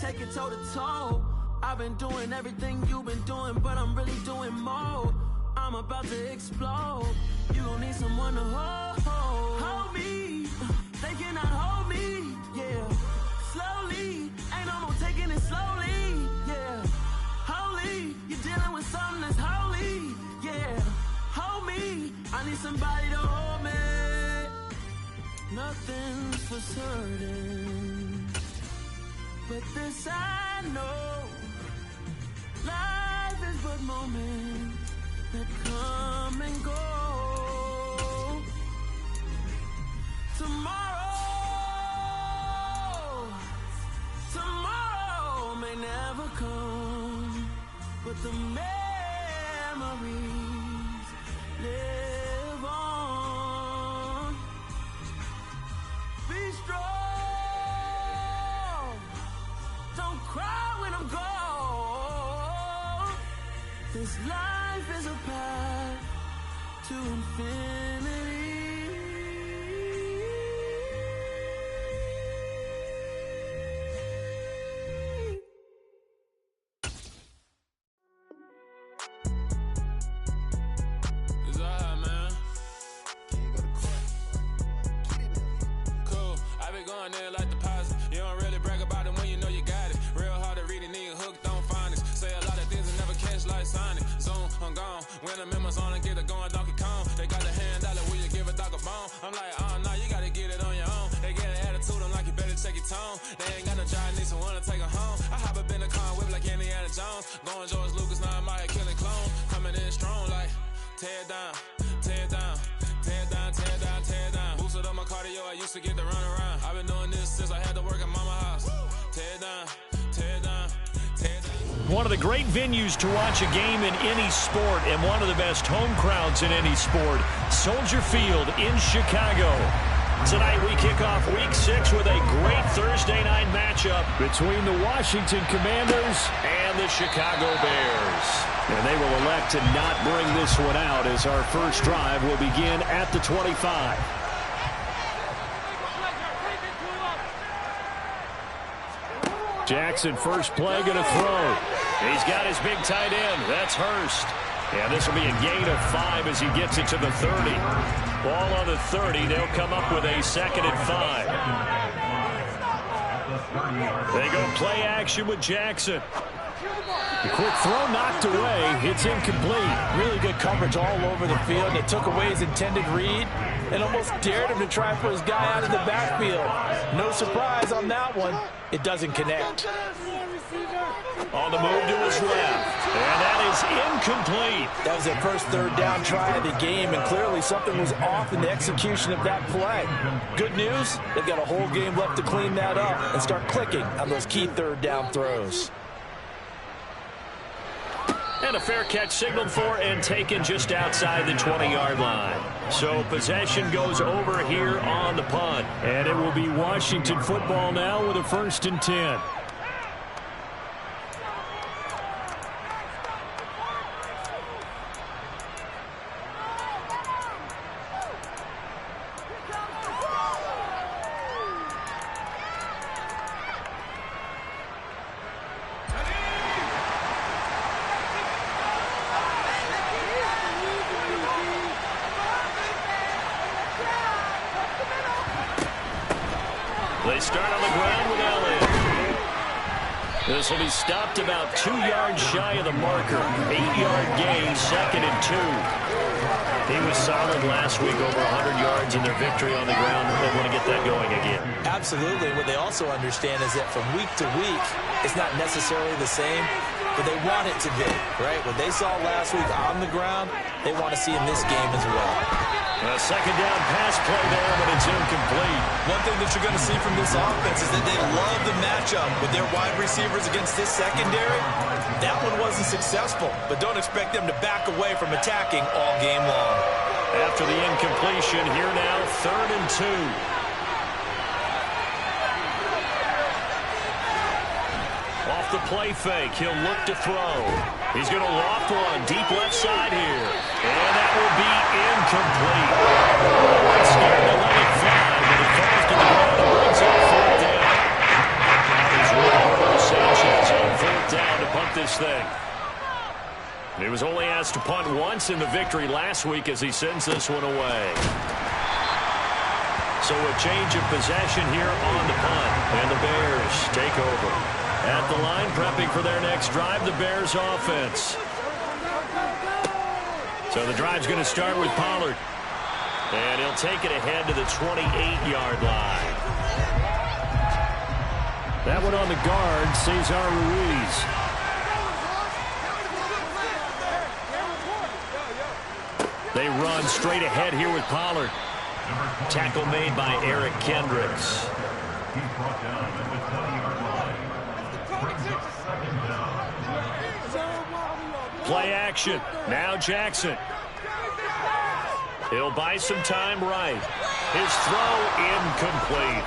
take it toe to toe. I've been doing everything you've been doing, but I'm really doing more. I'm about to explode. You gon' need someone to hold me. They cannot hold me, yeah. Slowly, ain't no more taking it slowly, yeah. Holy, you're dealing with something that's holy, yeah. Hold me, I need somebody to hold me. Nothing's for certain, but this I know. Life is but moments that come and go. Tomorrow may never come, but the memories live on. Be strong, don't cry when I'm gone. This life is a path to infinity. When I'm in my zone and get it going, Donkey Kong. They got the hand out, will you give a dog a bone? I'm like, oh no, you gotta get it on your own. They get an attitude, I'm like, you better check your tone. They ain't got no job, need someone to take her home. I hop up in the car, whip like Indiana Jones. Going George Lucas, now I'm out here killing clone. Coming in strong like, tear down, tear down, tear down, tear down, tear down. Boosted up my cardio, I used to get to run around. I've been doing this since I had to work at mama house. Tear down, tear down. One of the great venues to watch a game in any sport and one of the best home crowds in any sport, Soldier Field in Chicago. Tonight we kick off Week 6 with a great Thursday night matchup between the Washington Commanders and the Chicago Bears. And they will elect to not bring this one out as our first drive will begin at the 25. Jackson, first play, going to throw. He's got his big tight end. That's Hurst. And this will be a gain of 5 as he gets it to the 30. Ball on the 30. They'll come up with a 2nd and 5. They go play action with Jackson. The quick throw knocked away. It's incomplete. Really good coverage all over the field. They took away his intended read and almost dared him to try and put his guy out of the backfield. No surprise on that one. It doesn't connect. On the move to his left. And that is incomplete. That was their first third down try of the game, and clearly something was off in the execution of that play. Good news, they've got a whole game left to clean that up and start clicking on those key third down throws. And a fair catch signaled for and taken just outside the 20-yard line. So possession goes over here on the punt. And it will be Washington football now with a 1st and 10. They start on the ground with Elliott. This will be stopped about 2 yards shy of the marker. 8-yard gain, 2nd and 2. He was solid last week, over 100 yards in their victory on the ground. They want to get that going again. Absolutely. What they also understand is that from week to week, it's not necessarily the same, but they want it to be, right? What they saw last week on the ground, they want to see in this game as well. A 2nd down pass play there, but it's incomplete. One thing that you're going to see from this offense is that they love the matchup with their wide receivers against this secondary. That one wasn't successful, but don't expect them to back away from attacking all game long. After the incompletion, here now, 3rd and 2. Off the play fake, he'll look to throw. He's going to loft one deep left side here. And that will be incomplete. Scared to let it fly, but it falls to the ground and brings up 4th down. That is one hard to say He was only asked to punt once in the victory last week as he sends this one away. So a change of possession here on the punt. And the Bears take over. At the line, prepping for their next drive, the Bears offense. So the drive's going to start with Pollard. And he'll take it ahead to the 28-yard line. That one on the guard, Cesar Ruiz. They run straight ahead here with Pollard. Tackle made by Eric Kendricks. Play action. Now Jackson. He'll buy some time right. His throw incomplete.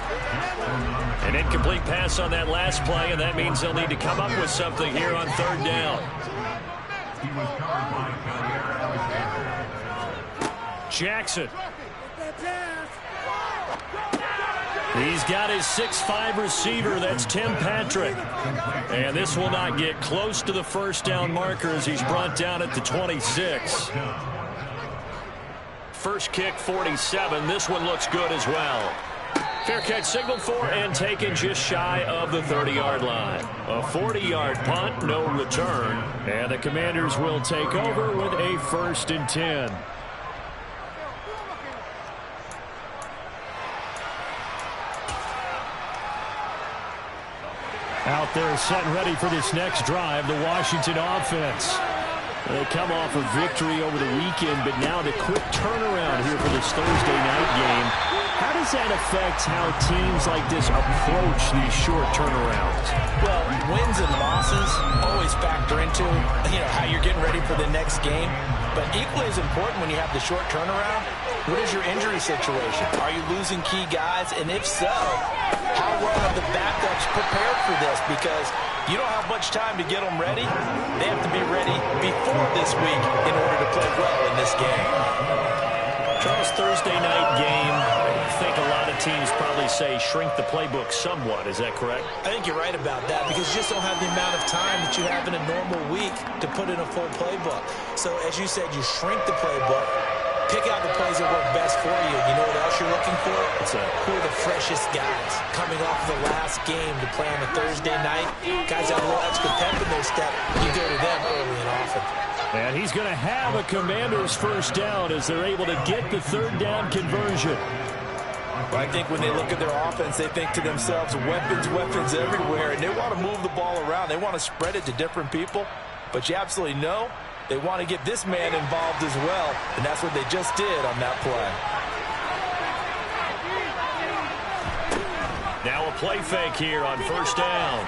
An incomplete pass on that last play, and that means they'll need to come up with something here on third down. Jackson. He's got his 6'5" receiver. That's Tim Patrick. And this will not get close to the first down marker as he's brought down at the 26. First kick, 47. This one looks good as well. Fair catch signaled for and taken just shy of the 30-yard line. A 40-yard punt, no return. And the Commanders will take over with a 1st and 10. Out there set and ready for this next drive, the Washington offense. They come off a victory over the weekend, but now the quick turnaround here for this Thursday night game. How does that affect how teams like this approach these short turnarounds? Well, wins and losses always factor into, how you're getting ready for the next game. But equally as important when you have the short turnaround, what is your injury situation? Are you losing key guys? And if so, how well are the backups prepared for this? Because you don't have much time to get them ready. They have to be ready before this week in order to play well in this game. Charles, Thursday night game, I think a lot of teams probably say shrink the playbook somewhat. Is that correct? I think you're right about that because you just don't have the amount of time that you have in a normal week to put in a full playbook. So as you said, you shrink the playbook, pick out the plays that work best for you. You know what else you're looking for? Who are the freshest guys coming off the last game to play on a Thursday night? Guys have a little extra pep in their step. You go to them early and often. And he's going to have a Commanders first down as they're able to get the third down conversion. Well, I think when they look at their offense, they think to themselves, weapons, weapons everywhere, and they want to move the ball around. They want to spread it to different people, but you absolutely know they want to get this man involved as well, and that's what they just did on that play. Now a play fake here on first down.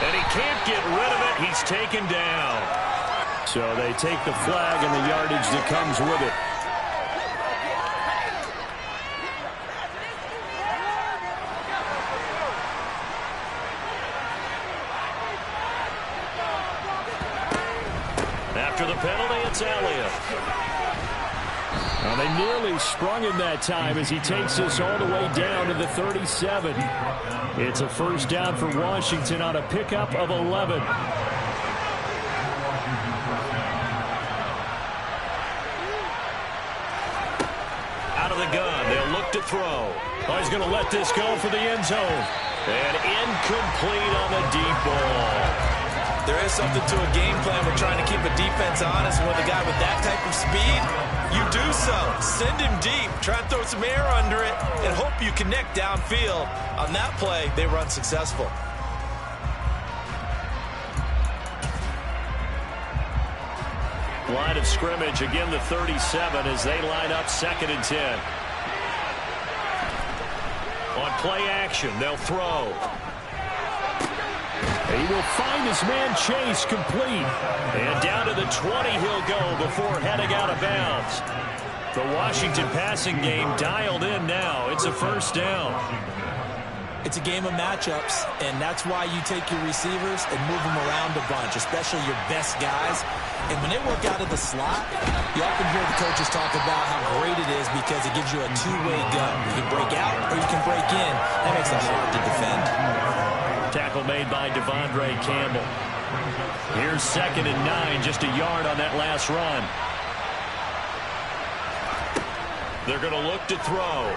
And he can't get rid of it. He's taken down. So they take the flag and the yardage that comes with it. After the penalty, it's Elliott. Well, they nearly sprung him that time as he takes this all the way down to the 37. It's a first down for Washington on a pickup of 11. Out of the gun, they'll look to throw. Oh, he's going to let this go for the end zone. And incomplete on the deep ball. There is something to a game plan with trying to keep a defense honest. With a guy with that type of speed, you do so. Send him deep. Try and throw some air under it and hope you connect downfield. On that play, they run successful. Line of scrimmage, again the 37 as they line up 2nd and 10. On play action, they'll throw. He will find his man Chase complete. And down to the 20 he'll go before heading out of bounds. The Washington passing game dialed in now. It's a first down. It's a game of matchups, and that's why you take your receivers and move them around a bunch, especially your best guys. And when they work out of the slot, you often hear the coaches talk about how great it is because it gives you a two-way gun. You can break out or you can break in. That makes it hard to defend. Tackle made by Devondre Campbell. Here's 2nd and 9, just a yard on that last run. They're going to look to throw.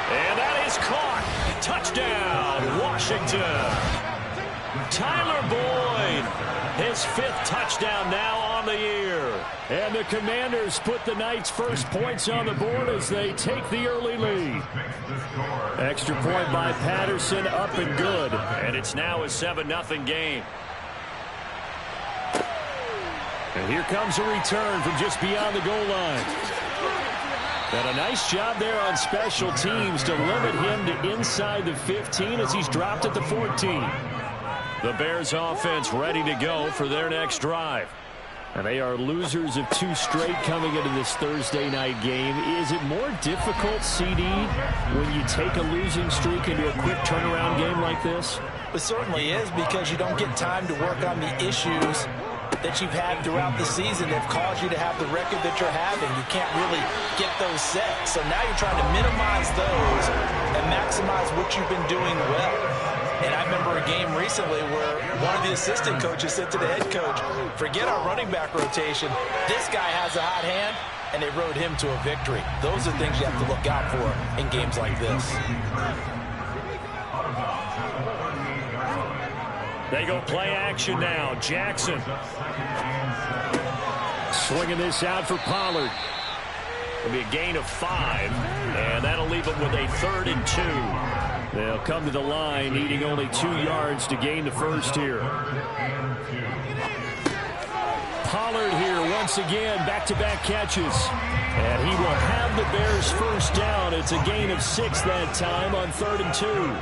And that is caught. Touchdown, Washington. Tyler Boyd, his 5th touchdown now on the year. And the Commanders put the Knights' first points on the board as they take the early lead. Extra point by Patterson, up and good. And it's now a 7-0 game. And here comes a return from just beyond the goal line. And a nice job there on special teams to limit him to inside the 15 as he's dropped at the 14. The Bears offense ready to go for their next drive. And they are losers of 2 straight coming into this Thursday night game. Is it more difficult, CD, when you take a losing streak into a quick turnaround game like this? It certainly is, because you don't get time to work on the issues that you've had throughout the season that have caused you to have the record that you're having. You can't really get those set. So now you're trying to minimize those and maximize what you've been doing well. And I remember a game recently where one of the assistant coaches said to the head coach, forget our running back rotation. This guy has a hot hand, and they rode him to a victory. Those are things you have to look out for in games like this. They go play action now. Jackson swinging this out for Pollard. It'll be a gain of 5, and that'll leave them with a 3rd and 2. They'll come to the line needing only 2 yards to gain the first here. Pollard here once again, back-to-back catches. And he will have the Bears first down. It's a gain of 6 that time on 3rd and 2.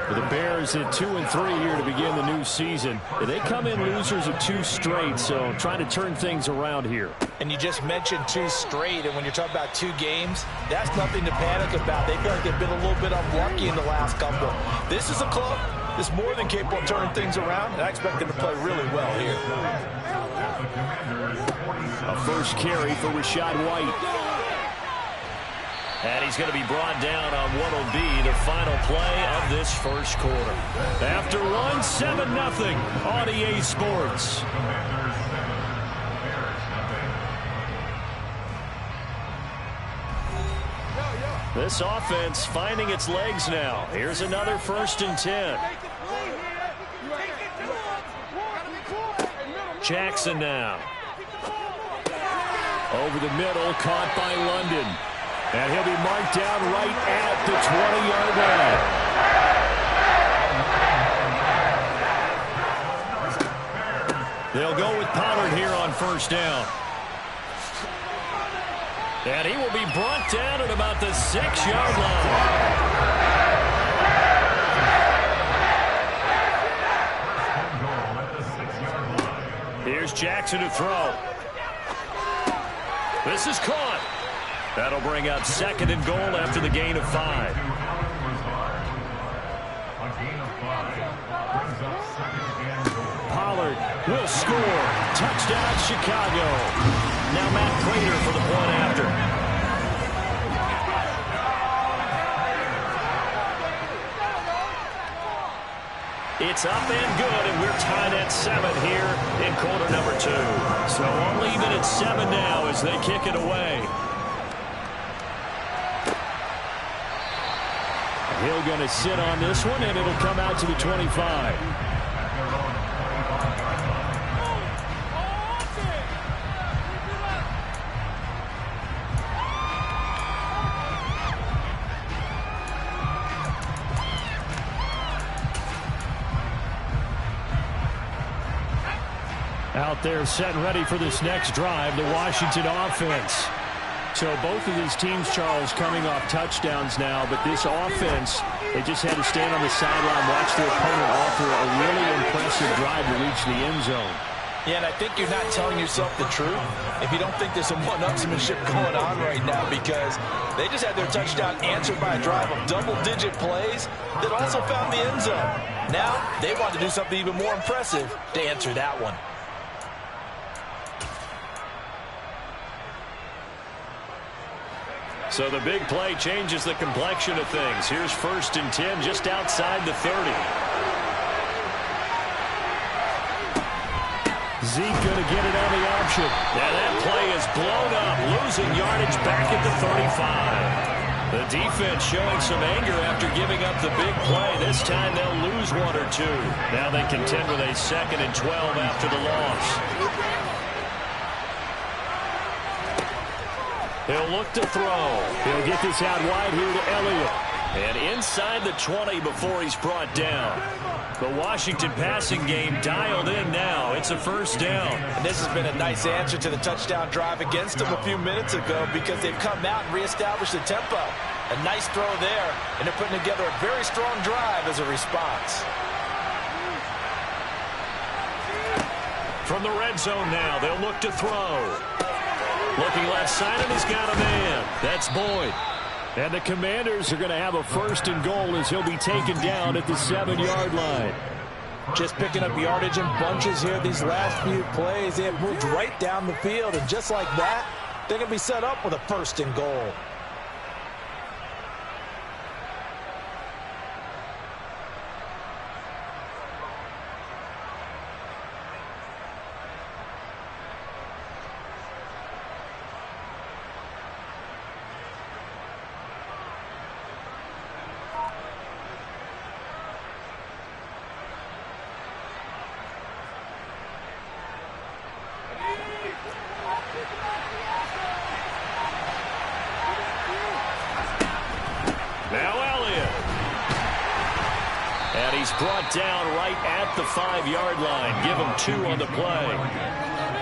For the Bears at 2 and 3 here to begin the new season. They come in losers of 2 straight, so trying to turn things around here. And you just mentioned 2 straight, and when you're talking about 2 games, that's nothing to panic about. They feel like they've been a little bit unlucky in the last couple. This is a club that's more than capable of turning things around, and I expect them to play really well here. A first carry for Rachaad White. And he's going to be brought down on what will be the final play of this first quarter. After one, 7-0 on EA Sports. This offense finding its legs now. Here's another 1st and 10. Jackson now. Over the middle, caught by London. And he'll be marked down right at the 20-yard line. They'll go with Pollard here on 1st down. And he will be brought down at about the 6-yard line. Here's Jackson to throw. This is caught. That'll bring up 2nd and goal after the gain of 5. Pollard will score. Touchdown, Chicago. Now Matt Prater for the point after. It's up and good, and we're tied at 7 here in quarter number 2. So only even at 7 now as they kick it away. Hill going to sit on this one, and it'll come out to the 25. Out there set and ready for this next drive, the Washington offense. So both of these teams, Charles, coming off touchdowns now, but this offense, they just had to stand on the sideline, watch their opponent offer a really impressive drive to reach the end zone. Yeah, and I think you're not telling yourself the truth if you don't think there's some one-upsmanship going on right now, because they just had their touchdown answered by a drive of double-digit plays that also found the end zone. Now they want to do something even more impressive to answer that one. So the big play changes the complexion of things. Here's 1st and 10 just outside the 30. Zeke going to get it on the option. And that play is blown up, losing yardage back at the 35. The defense showing some anger after giving up the big play. This time they'll lose one or two. Now they contend with a 2nd and 12 after the loss. He'll look to throw. He'll get this out wide here to Elliott. And inside the 20 before he's brought down. The Washington passing game dialed in now. It's a 1st down. And this has been a nice answer to the touchdown drive against them a few minutes ago because they've come out and reestablished the tempo. A nice throw there, and they're putting together a very strong drive as a response. From the red zone now, they'll look to throw. Looking left side, and he's got a man. That's Boyd. And the Commanders are going to have a 1st and goal as he'll be taken down at the 7-yard line. Just picking up yardage in bunches here these last few plays. They have moved right down the field, and just like that, they're going to be set up with a 1st and goal. Brought down right at the 5-yard line. Give him 2 on the play.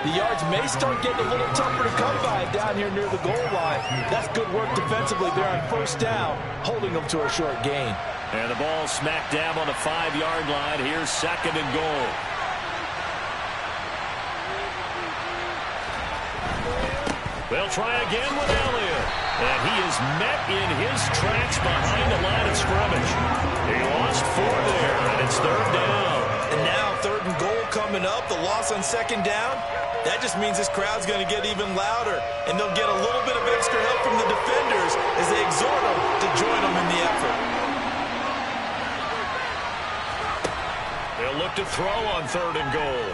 The yards may start getting a little tougher to come by down here near the goal line. That's good work defensively there on 1st down, holding them to a short gain. And the ball smack dab on the 5-yard line. Here's 2nd and goal. They'll try again with Elliott. And he is met in his tracks behind the line of scrimmage. He lost 4 there, and it's 3rd down. And now 3rd and goal coming up. The loss on 2nd down. That just means this crowd's going to get even louder. And they'll get a little bit of extra help from the defenders as they exhort them to join them in the effort. They'll look to throw on 3rd and goal.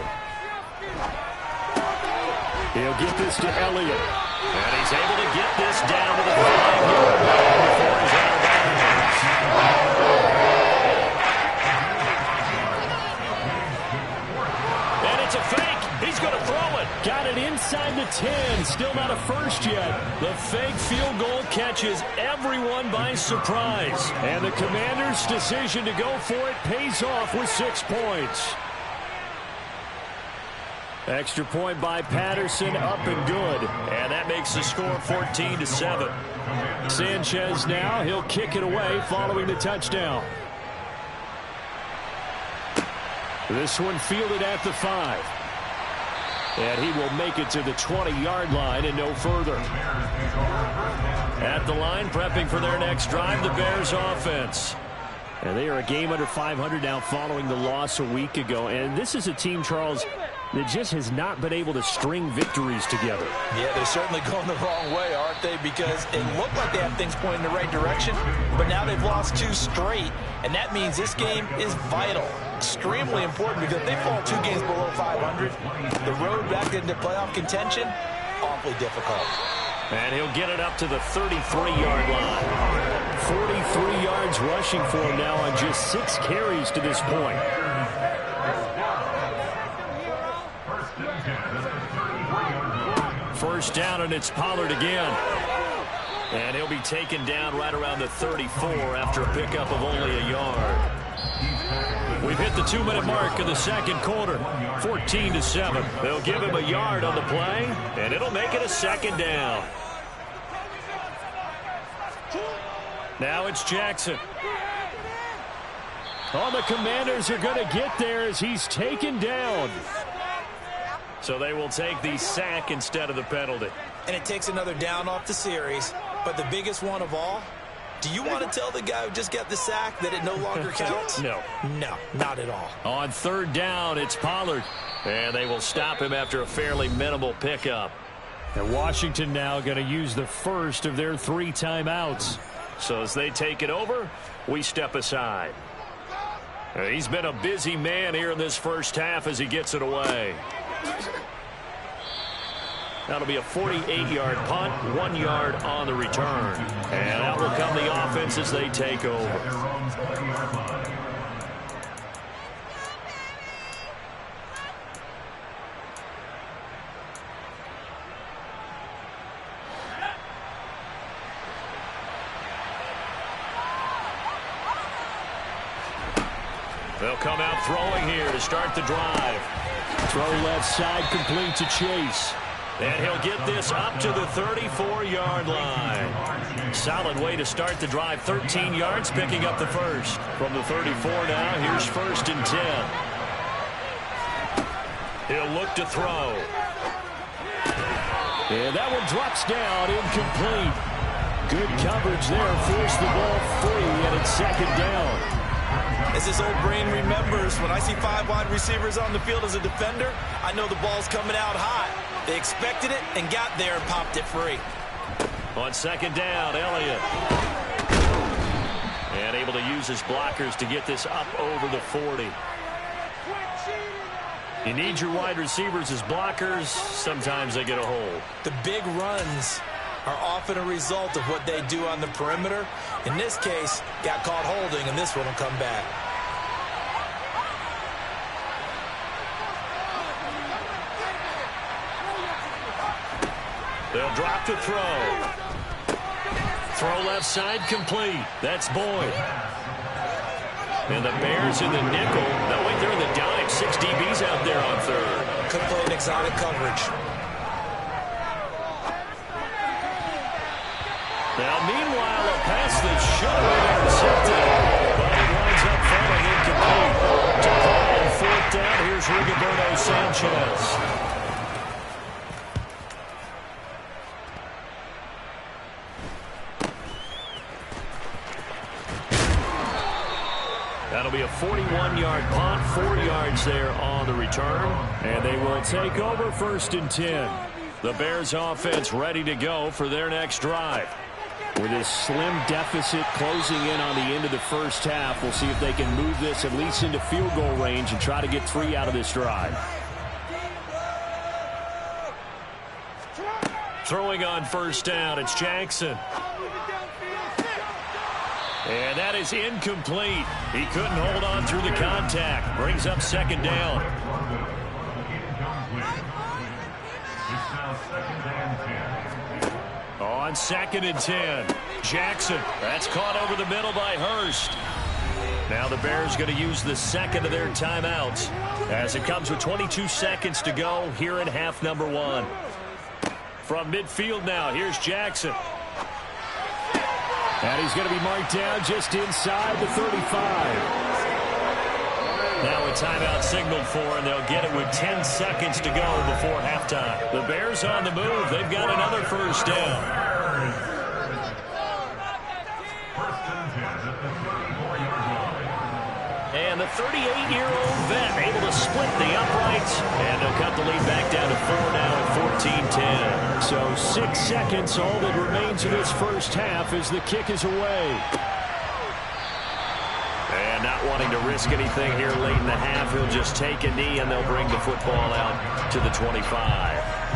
He'll get this to Elliott. And he's able to get this down to the 5-yard line before he's out of bounds. And it's a fake. He's going to throw it. Got it inside the 10. Still not a 1st yet. The fake field goal catches everyone by surprise. And the Commanders' decision to go for it pays off with 6 points. Extra point by Patterson, up and good. And that makes the score 14-7. Sanchez now, he'll kick it away following the touchdown. This one fielded at the 5. And he will make it to the 20-yard line and no further. At the line, prepping for their next drive, the Bears offense. And they are a game under 500 now following the loss a week ago. And this is a team, Charles, that just has not been able to string victories together. Yeah, they're certainly going the wrong way, aren't they? Because it looked like they have things pointing in the right direction, but now they've lost 2 straight, and that means this game is vital, extremely important, because if they fall 2 games below 500, the road back into playoff contention, awfully difficult. And he'll get it up to the 33-yard line. 43 yards rushing for him now on just 6 carries to this point. First down, and it's Pollard again. And he'll be taken down right around the 34 after a pickup of only a yard. We've hit the 2-minute mark in the 2nd quarter. 14-7. They'll give him a yard on the play, and it'll make it a 2nd down. Now it's Jackson. Oh, the Commanders are going to get there as he's taken down. So they will take the sack instead of the penalty. And it takes another down off the series. But the biggest one of all, do you want to tell the guy who just got the sack that it no longer counts? No. No, not at all. On 3rd down, it's Pollard. And they will stop him after a fairly minimal pickup. And Washington now going to use the first of their 3 timeouts. So as they take it over, we step aside. He's been a busy man here in this first half as he gets it away. That'll be a 48-yard punt, 1 yard on the return. And out will come the offense as they take over. They'll come out throwing here to start the drive. Throw left side, complete to Chase. And he'll get this up to the 34-yard line. Solid way to start the drive. 13 yards, picking up the first. From the 34 now, here's 1st and 10. He'll look to throw. And that one drops down, incomplete. Good coverage there, forced the ball free, and it's 2nd down. As his old brain remembers, when I see 5 wide receivers on the field as a defender, I know the ball's coming out hot. They expected it and got there and popped it free. On 2nd down, Elliott. And able to use his blockers to get this up over the 40. You need your wide receivers as blockers. Sometimes they get a hold. The big runs are often a result of what they do on the perimeter. In this case, got caught holding, and this one will come back. They'll drop to throw. Throw left side, complete. That's Boyd. And the Bears in the nickel. No, wait, they're in the dime. 6 DBs out there on 3rd. Could play an exotic coverage. Now, meanwhile, a pass that should have been intercepted, but it winds up falling incomplete. To call on 4th down, here's Rigoberto Sanchez. That'll be a 41-yard punt, 4 yards there on the return, and they will take over 1st and 10. The Bears offense ready to go for their next drive. With this slim deficit closing in on the end of the first half, we'll see if they can move this at least into field goal range and try to get 3 out of this drive. Throwing on 1st down, it's Jackson. And that is incomplete. He couldn't hold on through the contact. Brings up 2nd down. On 2nd and 10. Jackson. That's caught over the middle by Hurst. Now the Bears going to use the 2nd of their timeouts as it comes with 22 seconds to go here in half number 1. From midfield now, here's Jackson. And he's going to be marked down just inside the 35. Now a timeout signaled for, and they'll get it with 10 seconds to go before halftime. The Bears on the move. They've got another 1st down. And the 38-year-old vet able to split the uprights, and they'll cut the lead back down to 4 now at 14-10. So 6 seconds, all that remains of this first half as the kick is away. And not wanting to risk anything here late in the half, he'll just take a knee, and they'll bring the football out to the 25.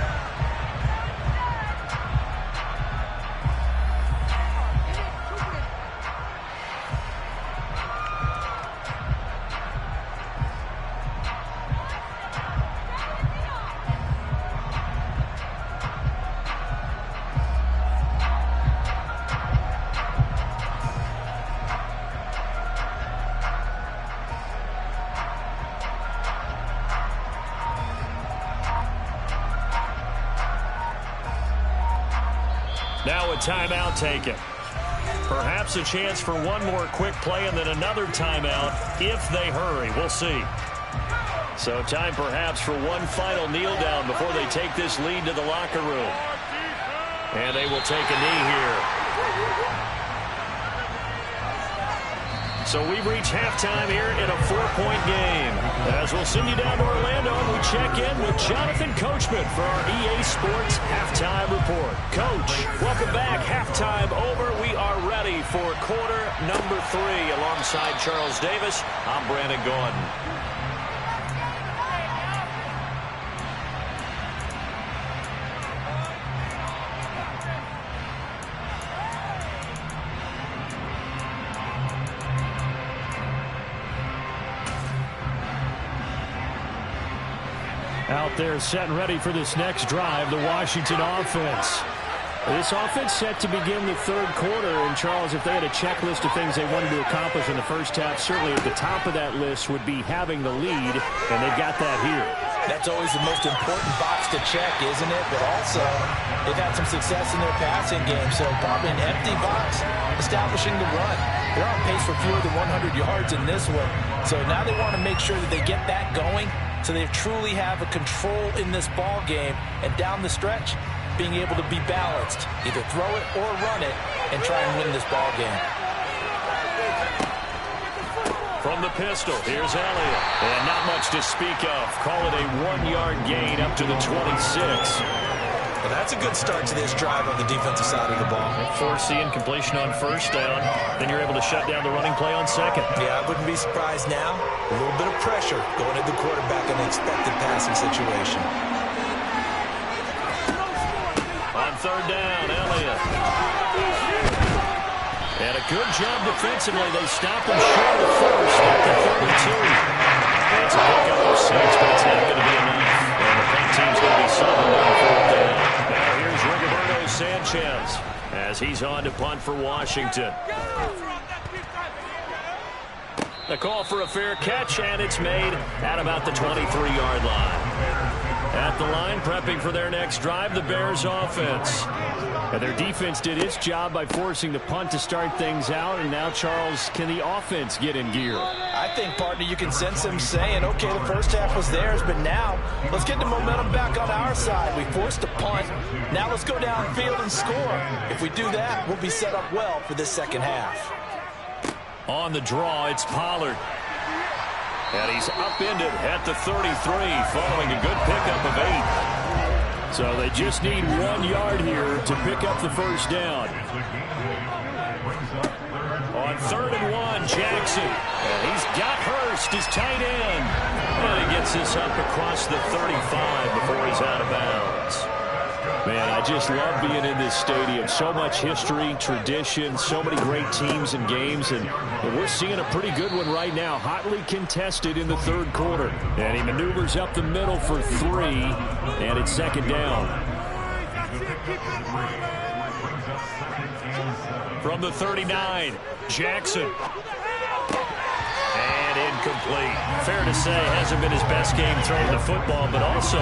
Now a timeout taken. Perhaps a chance for one more quick play and then another timeout if they hurry. We'll see. So time perhaps for one final kneel down before they take this lead to the locker room. And they will take a knee here. So we've reached halftime here in a 4-point game. As we'll send you down to Orlando, and we check in with Jonathan Coachman for our EA Sports Halftime Report. Coach, welcome back. Halftime over. We are ready for quarter number 3. Alongside Charles Davis, I'm Brandon Gordon. Out there set and ready for this next drive, the Washington offense. This offense set to begin the third quarter. And, Charles, if they had a checklist of things they wanted to accomplish in the first half, certainly at the top of that list would be having the lead, and they've got that here. That's always the most important box to check, isn't it? But also, they've had some success in their passing game, so probably an empty box establishing the run. They're on pace for fewer than 100 yards in this one. So now they want to make sure that they get that going so they truly have a control in this ball game, and down the stretch, being able to be balanced, either throw it or run it, and try and win this ball game. From the pistol, here's Elliott. And not much to speak of. Call it a 1-yard gain up to the 26. Well, that's a good start to this drive on the defensive side of the ball. Forcing completion on first down. Then you're able to shut down the running play on second. Yeah, I wouldn't be surprised now. A little bit of pressure going at the quarterback in an expected passing situation. On third down, Elliott. And a good job defensively. They stopped him short of first at the 32. It's a pickup of 6, but it's not going to be enough. And the punt team's going to be something on fourth down. Now here's Rigoberto Sanchez as he's on to punt for Washington. The call for a fair catch, and it's made at about the 23-yard line. At the line, prepping for their next drive, the Bears offense. And their defense did its job by forcing the punt to start things out. And now, Charles, can the offense get in gear? I think, partner, you can sense them saying, okay, the first half was theirs, but now let's get the momentum back on our side. We forced a punt. Now let's go downfield and score. If we do that, we'll be set up well for this second half. On the draw, it's Pollard. And he's upended at the 33 following a good pickup of 8. So they just need 1 yard here to pick up the first down. On 3rd and 1, Jackson. And he's got Hurst, his tight end. And he gets this up across the 35 before he's out of bounds. Man, I just love being in this stadium. So much history, tradition, so many great teams and games. And we're seeing a pretty good one right now. Hotly contested in the third quarter. And he maneuvers up the middle for 3. And it's second down. From the 39, Jackson. Incomplete. Fair to say, hasn't been his best game throwing the football, but also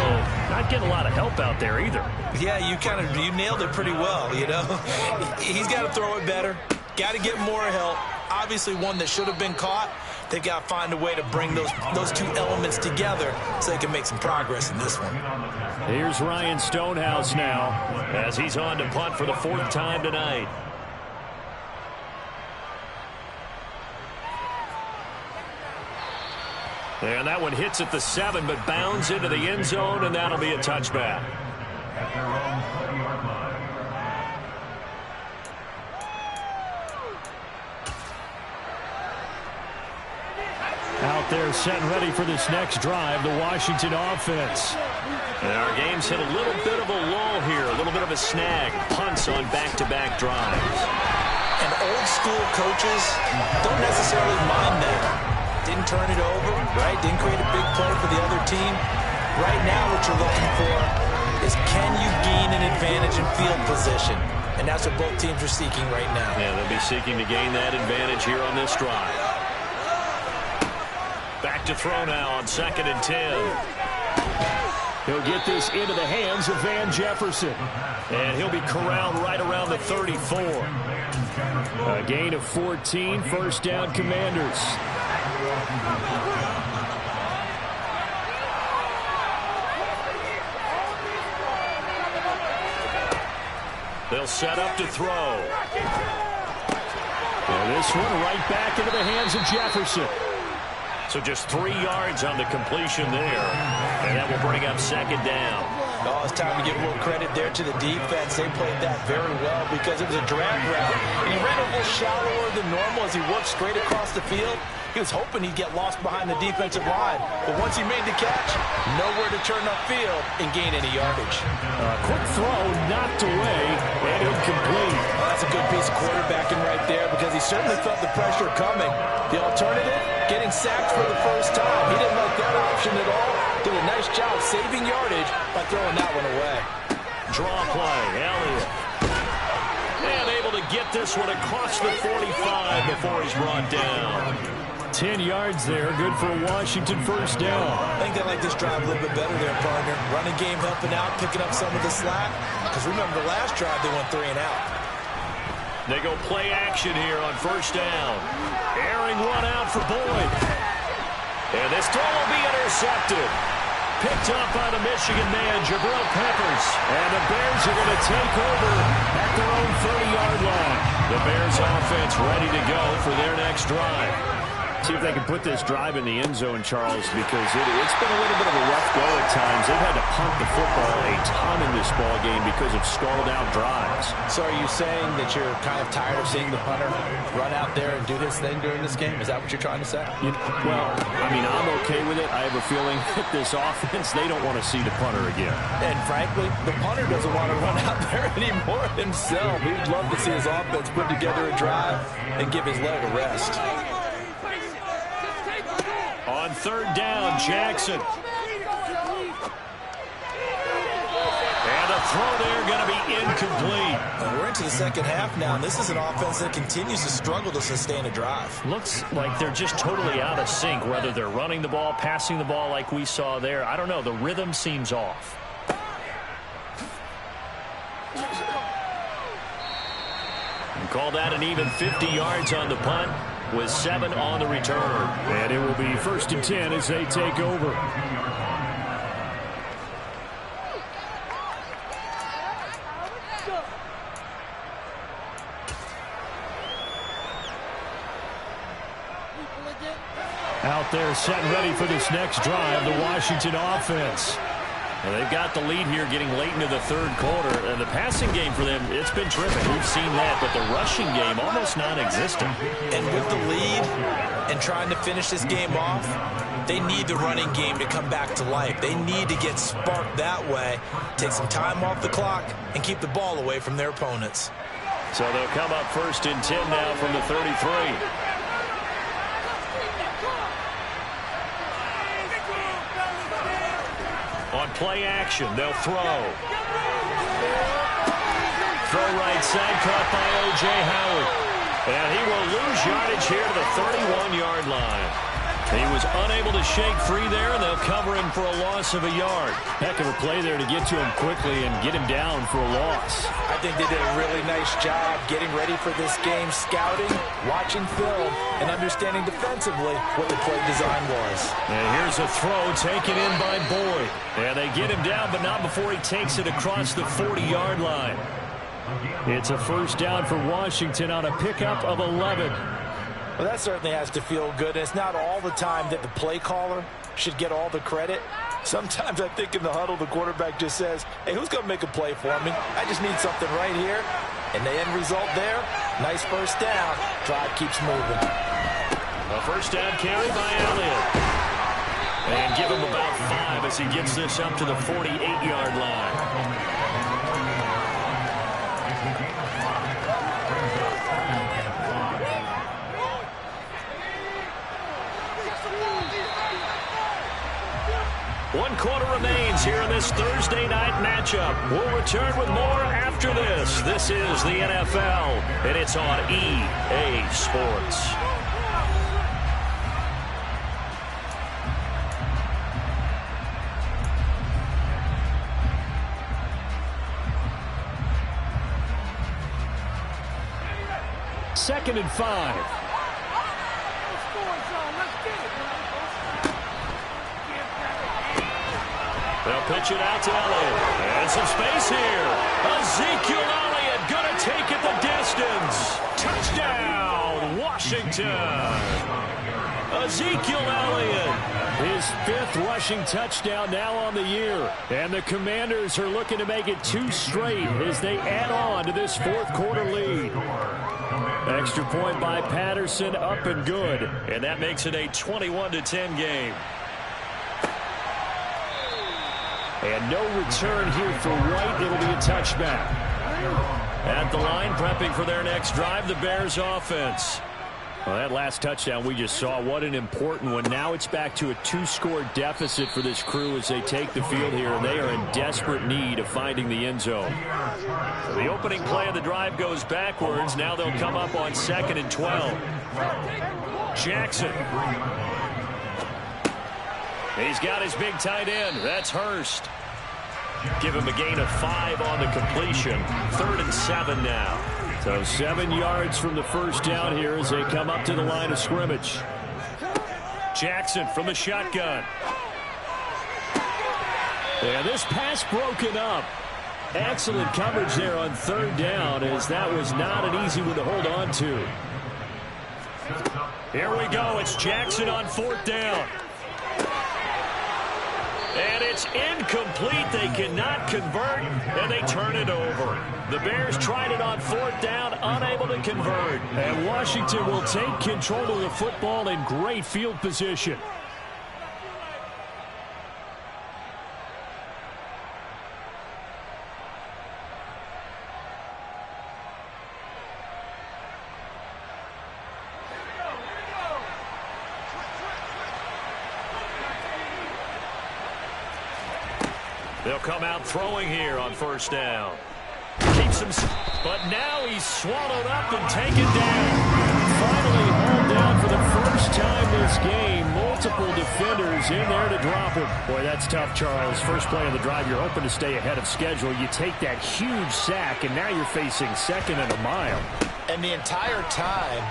not getting a lot of help out there either. Yeah, you nailed it pretty well, you know. He's got to throw it better. Got to get more help. Obviously one that should have been caught. They've got to find a way to bring those two elements together so they can make some progress in this one. Here's Ryan Stonehouse now as he's on to punt for the 4th time tonight. And that one hits at the 7, but bounds into the end zone, and that'll be a touchback. Out there set and ready for this next drive, the Washington offense. And our game's hit a little bit of a lull here, a little bit of a snag. Punts on back-to-back drives. And old school coaches don't necessarily mind that. Didn't turn it over, right? Didn't create a big play for the other team. Right now what you're looking for is, can you gain an advantage in field position? And that's what both teams are seeking right now. Yeah, they'll be seeking to gain that advantage here on this drive. Back to throw now on 2nd and 10. He'll get this into the hands of Van Jefferson. And he'll be corralled right around the 34. A gain of 14, first down Commanders. They'll set up to throw. And this one right back into the hands of Jefferson. So just 3 yards on the completion there. And that will bring up second down. Oh, it's time to give a little credit there to the defense. They played that very well because it was a drag route. And he ran a little shallower than normal as he worked straight across the field. He was hoping he'd get lost behind the defensive line. But once he made the catch, nowhere to turn upfield and gain any yardage. Quick throw, knocked away, and incomplete. Well, that's a good piece of quarterbacking right there because he certainly felt the pressure coming. The alternative, getting sacked for the first time. He didn't like that option at all. Did a nice job saving yardage by throwing that one away. Draw play, Elliott. And able to get this one across the 45 before he's brought down. 10 yards there, good for a Washington first down. I think they like this drive a little bit better there, partner. Running game helping out, picking up some of the slack. Because remember the last drive, they went 3 and out. They go play action here on first down. Airing one out for Boyd. And this throw will be intercepted. Picked up by the Michigan man, Jabril Peppers. And the Bears are going to take over at their own 30-yard line. The Bears offense ready to go for their next drive. See if they can put this drive in the end zone, Charles, because it's been a little bit of a rough go at times. They've had to punt the football a ton in this ball game because of stalled-out drives. So are you saying that you're kind of tired of seeing the punter run out there and do his thing during this game? Is that what you're trying to say? Well, I mean, I'm okay with it. I have a feeling that this offense, they don't want to see the punter again. And frankly, the punter doesn't want to run out there anymore himself. He'd love to see his offense put together a drive and give his leg a rest. On third down, Jackson. And a throw there going to be incomplete. And we're into the second half now, and this is an offense that continues to struggle to sustain a drive. Looks like they're just totally out of sync, whether they're running the ball, passing the ball like we saw there. I don't know. The rhythm seems off. And call that an even 50 yards on the punt, with 7 on the return. And it will be 1st and 10 as they take over. Out there set and ready for this next drive, the Washington offense. Well, they've got the lead here getting late into the third quarter. And the passing game for them, it's been terrific. We've seen that, but the rushing game almost non-existent. And with the lead and trying to finish this game off, they need the running game to come back to life. They need to get sparked that way, take some time off the clock, and keep the ball away from their opponents. So they'll come up 1st and 10 now from the 33. On play action, they'll throw. Throw right side, caught by O.J. Howard. And he will lose yardage here to the 31-yard line. He was unable to shake free there, and they'll cover him for a loss of a yard. Heck of a play there to get to him quickly and get him down for a loss. I think they did a really nice job getting ready for this game, scouting, watching film, and understanding defensively what the play design was. And here's a throw taken in by Boyd. And they get him down, but not before he takes it across the 40-yard line. It's a first down for Washington on a pickup of 11. Well, that certainly has to feel good. It's not all the time that the play caller should get all the credit. Sometimes I think in the huddle, the quarterback just says, hey, who's going to make a play for me? I just need something right here. And the end result there, nice first down. Drive keeps moving. A first down carry by Elliott. And give him about 5 as he gets this up to the 48-yard line. One quarter remains here in this Thursday night matchup. We'll return with more after this. This is the NFL, and it's on EA Sports. Second and 5. They'll pitch it out to Elliott. And some space here. Ezekiel Elliott going to take it the distance. Touchdown, Washington. Ezekiel Elliott, his 5th rushing touchdown now on the year. And the Commanders are looking to make it 2 straight as they add on to this 4th quarter lead. Extra point by Patterson, up and good. And that makes it a 21-10 game. And no return here for White. It'll be a touchback. At the line, prepping for their next drive, the Bears offense. Well, that last touchdown we just saw, what an important one. Now it's back to a 2-score deficit for this crew as they take the field here, and they are in desperate need of finding the end zone. So the opening play of the drive goes backwards. Now they'll come up on 2nd and 12. Jackson. He's got his big tight end. That's Hurst. Give him a gain of 5 on the completion. 3rd and 7 now. So 7 yards from the first down here as they come up to the line of scrimmage. Jackson from the shotgun. And this pass broken up. Excellent coverage there on 3rd down, as that was not an easy one to hold on to. Here we go. It's Jackson on 4th down. And it's incomplete. They cannot convert, and they turn it over. The Bears tried it on 4th down, unable to convert. And Washington will take control of the football in great field position. They'll come out throwing here on 1st down. Keeps him, but now he's swallowed up and taken down. Finally hauled down for the first time this game. Multiple defenders in there to drop him. Boy, that's tough, Charles. First play of the drive, you're hoping to stay ahead of schedule. You take that huge sack, and now you're facing 2nd and a mile. And the entire time,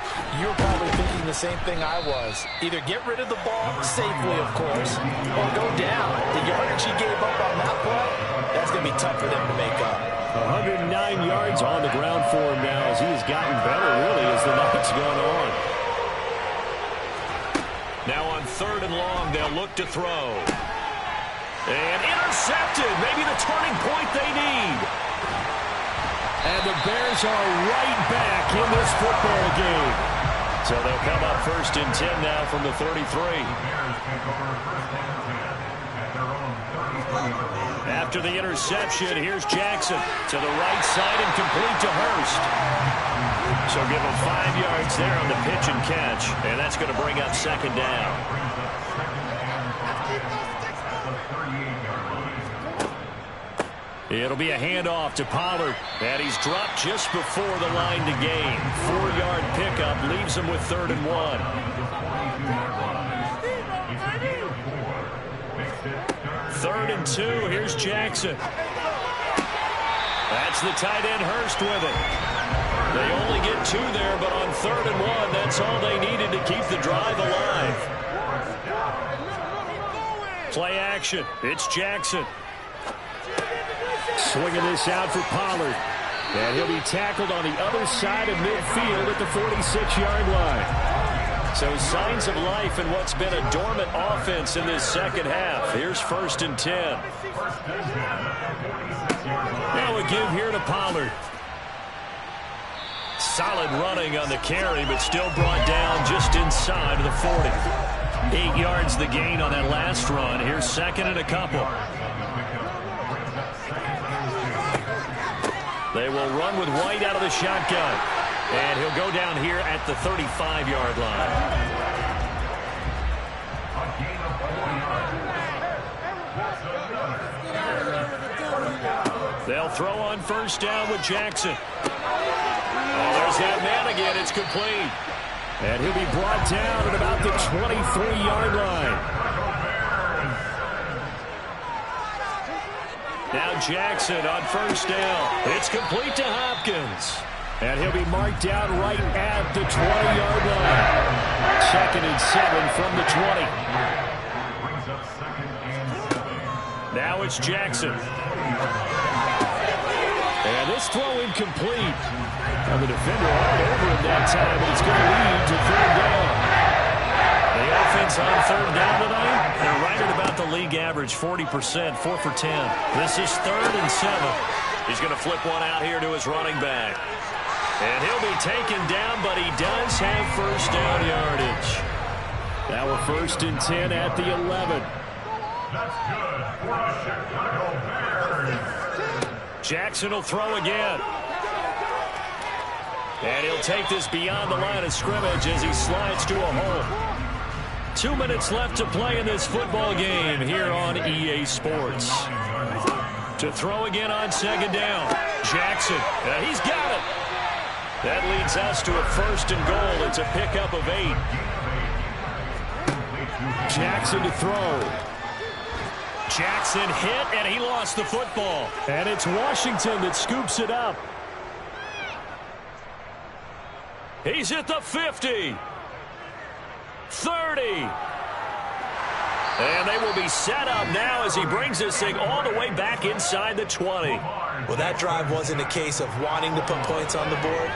you're probably thinking the same thing I was. Either get rid of the ball, safely of course, or go down. The yardage he gave up on that play, that's going to be tough for them to make up. 109 yards on the ground for him now as he has gotten better, really, as the night's gone on. Now on 3rd and long, they'll look to throw. And intercepted, maybe the turning point they need. And the Bears are right back in this football game. So they'll come up 1st and 10 now from the 33. After the interception, here's Jackson to the right side and complete to Hurst. So give him 5 yards there on the pitch and catch. And that's going to bring up 2nd down. It'll be a handoff to Pollard. And he's dropped just before the line to gain. 4-yard pickup leaves him with 3rd and 1. 3rd and 2. Here's Jackson. That's the tight end Hurst with it. They only get 2 there, but on 3rd and 1, that's all they needed to keep the drive alive. Play action. It's Jackson. Swinging this out for Pollard. And he'll be tackled on the other side of midfield at the 46-yard line. So signs of life in what's been a dormant offense in this second half. Here's 1st and 10. Now a give here to Pollard. Solid running on the carry, but still brought down just inside of the 40. 8 yards the gain on that last run. Here's 2nd and a couple. They will run with White out of the shotgun. And he'll go down here at the 35-yard line. They'll throw on 1st down with Jackson. Oh, there's that man again. It's complete. And he'll be brought down at about the 23-yard line. Now Jackson on 1st down. It's complete to Hopkins. And he'll be marked down right at the 20-yard line. 2nd and 7 from the 20. Now it's Jackson. And this throw incomplete. And the defender all over him that time, and it's going to lead to 3rd down. The offense on 3rd down tonight, they're right at about the league average, 40%, 4 for 10. This is 3rd and 7. He's going to flip one out here to his running back. And he'll be taken down, but he does have first down yardage. Now we're 1st and 10 at the 11. That's good for the Chicago Bears. Jackson will throw again. And he'll take this beyond the line of scrimmage as he slides to a hole. 2 minutes left to play in this football game here on EA Sports. To throw again on 2nd down. Jackson, he's got it. That leads us to a 1st and goal. It's a pickup of 8. Jackson to throw. Jackson hit, and he lost the football. And it's Washington that scoops it up. He's at the 50. 30. And they will be set up now as he brings this thing all the way back inside the 20. Well, that drive wasn't a case of wanting to put points on the board.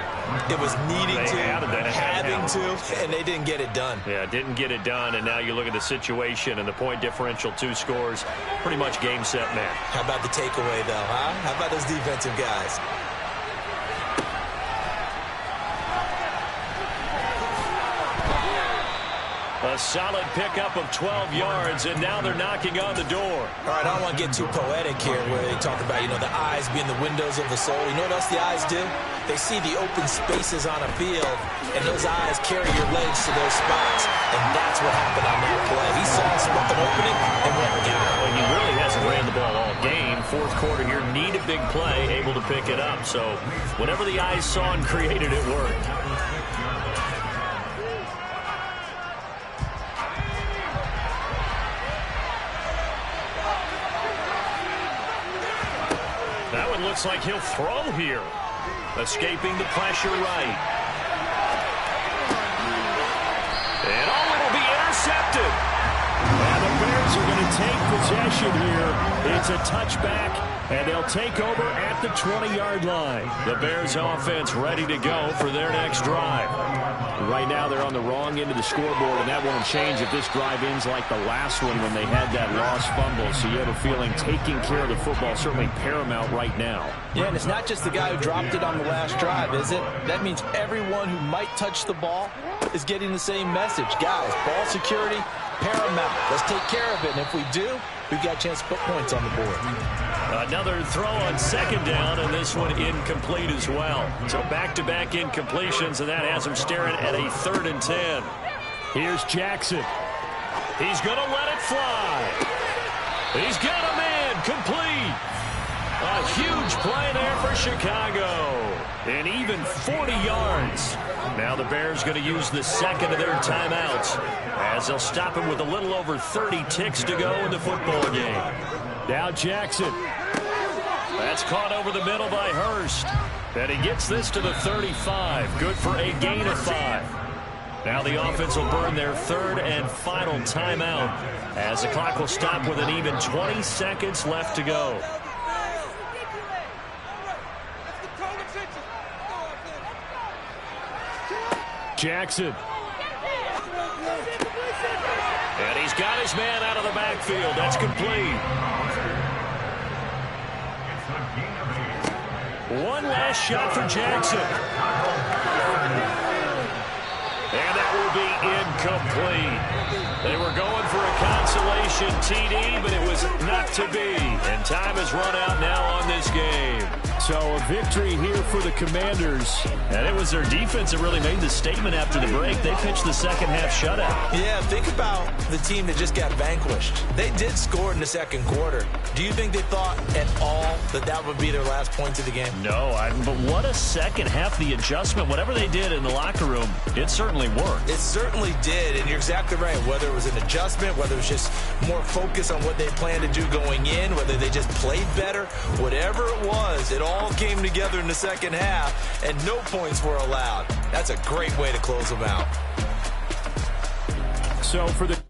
It was needing to, having to, and they didn't get it done. Yeah, didn't get it done, and now you look at the situation and the point differential, 2 scores, pretty much game, set, match. How about the takeaway, though, huh? How about those defensive guys? A solid pickup of 12 yards, and now they're knocking on the door. All right, I don't want to get too poetic here where they talk about, the eyes being the windows of the soul. You know what else the eyes do? They see the open spaces on a field, and those eyes carry your legs to those spots, and that's what happened on that play. He saw an opening and went down. Well, he really hasn't ran the ball all game. 4th quarter here, need a big play, able to pick it up. So whatever the eyes saw and created, it worked. That one looks like he'll throw here. Escaping the pressure right. And it'll be intercepted. And the Bears are going to take possession here. It's a touchback, and they'll take over at the 20-yard line. The Bears offense ready to go for their next drive. Right now they're on the wrong end of the scoreboard, and that won't change if this drive ends like the last one when they had that lost fumble. So you have a feeling taking care of the football certainly paramount right now. Yeah, and it's not just the guy who dropped it on the last drive, is it? That means everyone who might touch the ball is getting the same message. Guys, ball security, paramount. Let's take care of it, and if we do, we've got a chance to put points on the board. Another throw on 2nd down, and this one incomplete as well. So back-to-back incompletions, and that has him staring at a 3rd and 10. Here's Jackson. He's going to let it fly. He's got a man complete. A huge play there for Chicago. And even 40 yards. Now the Bears going to use the 2nd of their timeouts as they'll stop him with a little over 30 ticks to go in the football game. Now Jackson. That's caught over the middle by Hurst. And he gets this to the 35. Good for a gain of 5. Now the offense will burn their 3rd and final timeout as the clock will stop with an even 20 seconds left to go. Jackson. And he's got his man out of the backfield. That's complete. One last shot for Jackson. And that will be incomplete. They were going for a consolation TD, but it was not to be. And time has run out now on this game. So a victory here for the Commanders. And it was their defense that really made the statement after the break. They pitched the second half shutout. Yeah, think about the team that just got vanquished. They did score in the 2nd quarter. Do you think they thought at all that that would be their last points of the game? No, but what a second half. The adjustment, whatever they did in the locker room, it certainly worked. It certainly did, and you're exactly right. Whether it was an adjustment, whether it was just more focus on what they planned to do going in, whether they just played better, whatever it was, it all came together in the second half, and no points were allowed. That's a great way to close them out. So for the